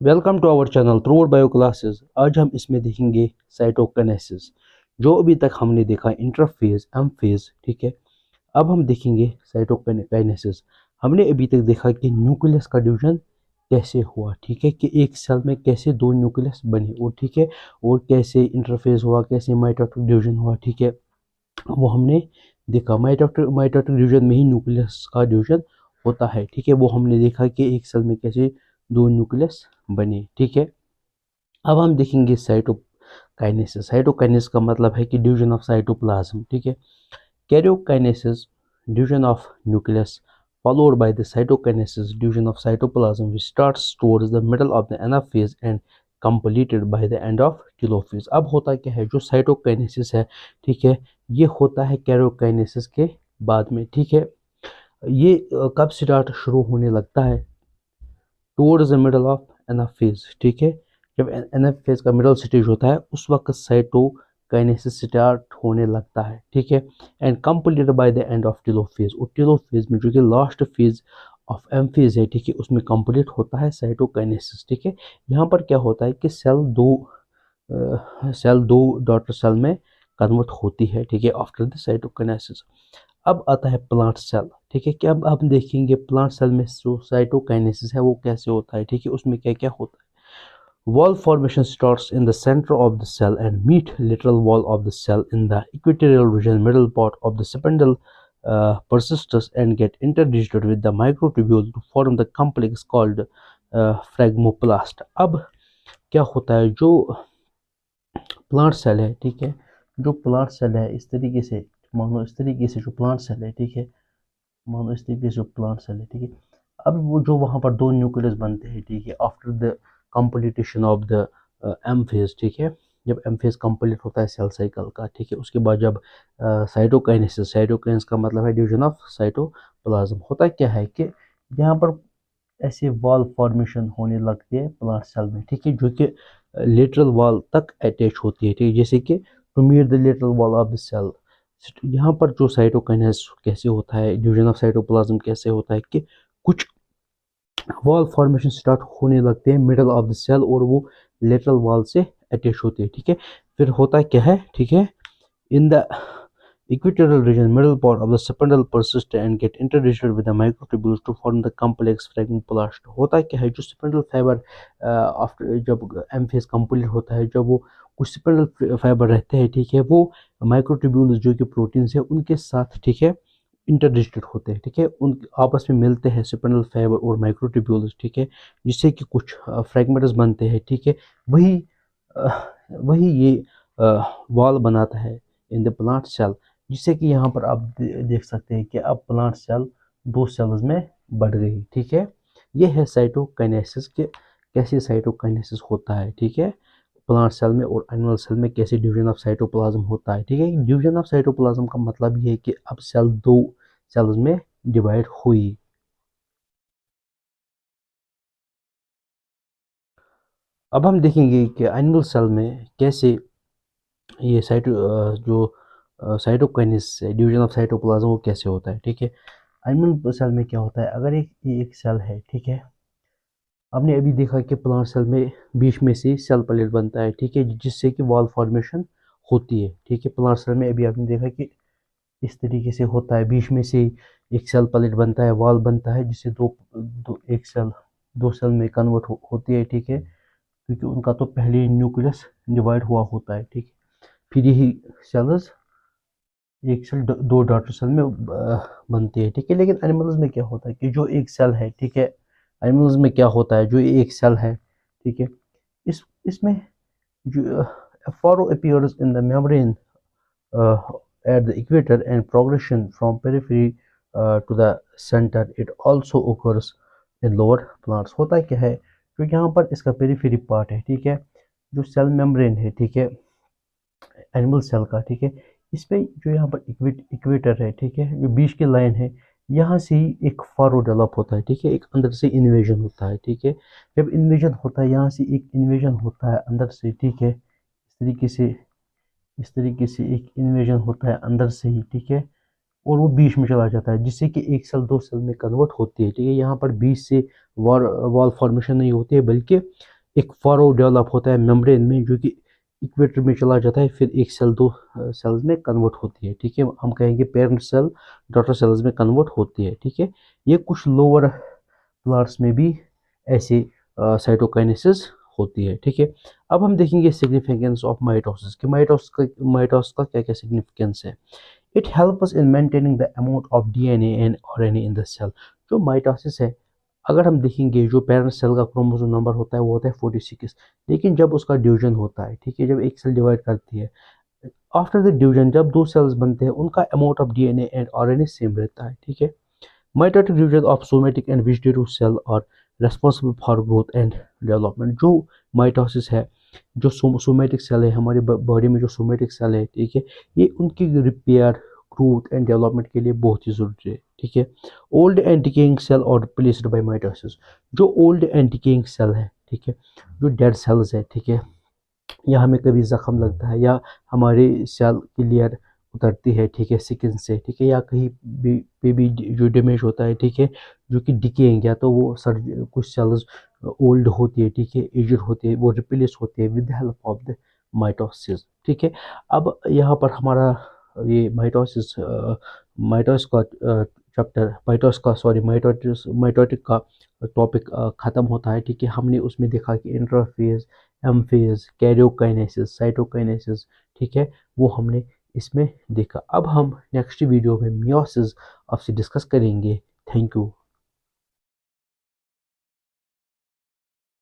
Welcome to our channel through bio classes. आज हम इसमें देखेंगे साइटोकिनेसिस। जो अभी तक हमने देखा इंटरफेज एम फेज, ठीक है। अब हम देखेंगे साइटोकिनेसिस। हमने अभी तक देखा कि न्यूक्लियस का डिवीजन कैसे हुआ, ठीक है, कि एक सेल में कैसे दो न्यूक्लियस बने और ठीक है, और कैसे इंटरफेज हुआ, कैसे माइटोटिक डिवीजन हुआ, ठीक है, वो हमने देखा। माइटोटिक डिवीजन में ही न्यूक्लियस का डिवीजन होता है, ठीक है। वो हमने देखा कि एक सेल में कैसे दो न्यूक्लियस बने, ठीक है। अब हम देखेंगे साइटोकाइनेसिस। साइटोकाइनेसिस का मतलब है कि डिवीजन ऑफ साइटोप्लाज्म, ठीक है। Karyokinesis, division of nucleus, followed by the cytokinesis, division of cytoplasm, which starts towards the middle of the anaphase and completed by the end of telophase। अब होता क्या है, जो साइटोकाइनेसिस है, ठीक है, ये होता है कैरियोकाइनेसिस के बाद में, ठीक है। ये कब स्टार्ट शुरू होने लगता है? Towards the middle of anaphase, ठीक है। जब एनाफेज का मिडल स्टेज होता है उस वक्त साइटोकाइनेसिस स्टार्ट होने लगता है, ठीक है। And completed by the end of telophase. और टेलोफेज में जो कि last phase of M phase है, ठीक है, उसमें कंप्लीट होता है साइटोकाइनेसिस, ठीक है। यहाँ पर क्या होता है कि सेल दो डॉटर सेल में कन्वर्ट होती है, ठीक है, आफ्टर द साइटोकाइनेसिस। अब आता है प्लांट सेल, ठीक है, कि अब हम देखेंगे प्लांट सेल में जो साइटोकाइनेसिस है वो कैसे होता है, ठीक है, उसमें क्या क्या होता है। Wall formation starts in the center of the cell and meet lateral wall of the cell in the equatorial region, middle part of the spindle persists and get interdigited with the microtubule to form the complex called phragmoplast। अब क्या होता है, जो plant cell है, ठीक है, जो plant cell है इस तरीके से, मानो इस तरीके से जो प्लांट सेल है, ठीक है, मानो इस तरीके से जो प्लांट सेल है, ठीक है। अब वो जो वहाँ पर दो न्यूक्लियस बनते हैं, ठीक है, after the completion of the M phase, ठीक है। जब एम फेज कंप्लीट होता है सेल साइकिल का, ठीक है, उसके बाद जब साइटोकाइनेसिस, साइटोकाइनेसिस का मतलब है डिवीजन ऑफ साइटोप्लाज्म। होता क्या है कि यहाँ पर ऐसे वॉल फॉर्मेशन होने लगती है प्लांट सेल में, ठीक है, जो कि लेटरल वॉल तक अटैच होती है, ठीक है, जैसे कि to meet the lateral wall of the cell. यहाँ पर जो साइटोकाइनेसिस कैसे होता है, डिवीजन ऑफ साइटोप्लाज्म कैसे होता है कि कुछ वॉल फॉर्मेशन स्टार्ट होने लगते हैं मिडल ऑफ द सेल और वो लेटरल वॉल से अटैच होती है, ठीक है। फिर होता क्या है, ठीक है, in the equatorial region, middle part of the spindle persist and get interdigited with the microtubules to form the complex phragmoplast। होता क्या है, जो स्पिंडल फाइबर आफ्टर जब एम फेज कंप्लीट होता है, जब वो कुछ स्पिंडल फाइबर रहते हैं, ठीक है, वो माइक्रोट्यूब्यूल्स जो कि प्रोटीन है उनके साथ, ठीक है, इंटरडिजिटेड होते हैं, ठीक है, उन आपस में मिलते हैं स्पिंडल फाइबर और माइक्रोट्यूब्यूल्स, ठीक है, जिससे कि कुछ फ्रेगमेंट्स बनते हैं, ठीक है। वही अ, वही ये वॉल बनाता है इन द प्लांट सेल, जिससे कि यहाँ पर आप देख सकते हैं कि अब प्लांट सेल दो सेल्स में बढ़ गई, ठीक है। ये है साइटोकाइनेसिस के कैसे साइटोकाइनेसिस होता है, ठीक है, प्लांट सेल में और एनिमल सेल में कैसे डिवीजन ऑफ साइटोप्लाज्म होता है, ठीक है। डिवीजन ऑफ साइटोप्लाज्म का मतलब ये है कि अब सेल दो सेल्स में डिवाइड हुई। अब हम देखेंगे कि एनिमल सेल में कैसे ये जो साइटोकाइनेसिस है, डिवीजन ऑफ साइटोप्लाज्म, वो कैसे होता है, ठीक है। एनिमल सेल में क्या होता है, अगर एक सेल है, ठीक है, आपने अभी देखा कि प्लांट सेल में बीच में से सेल प्लेट बनता है, ठीक है, जिससे कि वॉल फॉर्मेशन होती है, ठीक है। प्लांट सेल में अभी आपने देखा कि इस तरीके से होता है, बीच में से एक सेल प्लेट बनता है, वॉल बनता है, जिससे एक सेल दो सेल में कन्वर्ट होती है, ठीक है, क्योंकि उनका तो पहले न्यूक्लियस डिवाइड हुआ होता है, ठीक है। फिर यही सेल्स एक सेल दो डॉटर सेल में बनती है, ठीक है। लेकिन एनिमल्स में क्या होता है कि जो एक सेल है, ठीक है, एनिमल्स में क्या होता है, जो एक सेल है, ठीक है, इसमें जो furrow appears in the membrane at the equator and progression from periphery to the center। It also occurs in lower plants। होता क्या है, जो यहाँ पर इसका पेरिफेरी पार्ट है, ठीक है, जो सेल मेम्ब्रेन है, ठीक है, एनिमल सेल का, ठीक है, इस पे जो यहाँ पर इक्वेटर है, ठीक है, जो बीच की लाइन है, यहाँ से ही एक फारो डेवलप होता है, ठीक है, एक अंदर से इन्वेजन होता है, ठीक है। जब इन्वेजन होता है, यहाँ से एक इन्वेजन होता है अंदर से, ठीक है, इस तरीके से एक इन्वेजन होता है अंदर से ही, ठीक है, और वो बीच में चला जाता है, जिससे कि एक सेल 2 सेल में कन्वर्ट होती है, ठीक है। यहाँ पर बीच से वॉल फॉर्मेशन नहीं होती है, बल्कि एक फरो डेवलप होता है मेम्ब्रेन में, जो कि इक्वेटर में चला जाता है, फिर एक सेल 2 सेल्स में कन्वर्ट होती है, ठीक है। हम कहेंगे पेरेंट सेल डॉटर सेल्स में कन्वर्ट होती है, ठीक है। ये कुछ लोअर प्लांट्स में भी ऐसे साइटोकाइनेसिस होती है, ठीक है। अब हम देखेंगे सिग्निफिकेंस ऑफ माइटोसिस कि माइटोसिस का क्या क्या सिग्निफिकेंस है। It help us in maintaining the amount of DNA and RNA in the cell. जो माइटोसिस है, अगर हम देखेंगे जो पेरेंट सेल का क्रोमोसोम नंबर होता है वो होता है 46, लेकिन जब उसका डिवीजन होता है, ठीक है, जब एक सेल डिवाइड करती है, आफ्टर द डिवीजन जब 2 सेल्स बनते हैं, उनका amount of DNA and RNA same रहता है, ठीक है। Mitotic division of somatic and vegetative cell are responsible for growth and development। जो माइटोसिस है, जो सोमेटिक सेल है, हमारे बॉडी में जो सोमेटिक सेल है, ठीक है, ये उनकी रिपेयर, ग्रोथ एंड डेवलपमेंट के लिए बहुत ही जरूरी है, ठीक है। ओल्ड एंड डिकेइंग सेल और रिप्लेस्ड बाय माइटोसिस। जो ओल्ड एंड डिकेइंग सेल है, ठीक है, जो डेड सेल्स है, ठीक है, या हमें कभी जख्म लगता है, या हमारे सेल की लेयर उतरती है, ठीक है, स्किन से, ठीक है, या कहीं भी जो डैमेज होता है, ठीक है, जो कि डिकेइंग, या तो वो सर कुछ सेल्स ओल्ड होती है, ठीक है, एजड होती है, वो रिप्लेस होती है with the help of the mitosis, ठीक है। अब यहाँ पर हमारा ये माइटोसिस माइटोसिस का चैप्टर माइटोस का सॉरी माइटोटिक का टॉपिक ख़त्म होता है, ठीक है। हमने उसमें देखा कि interphase, M phase, karyokinesis, cytokinesis, ठीक है, वो हमने इसमें देखा। अब हम नेक्स्ट वीडियो में मियोसिस आपसे डिस्कस करेंगे। Thank you.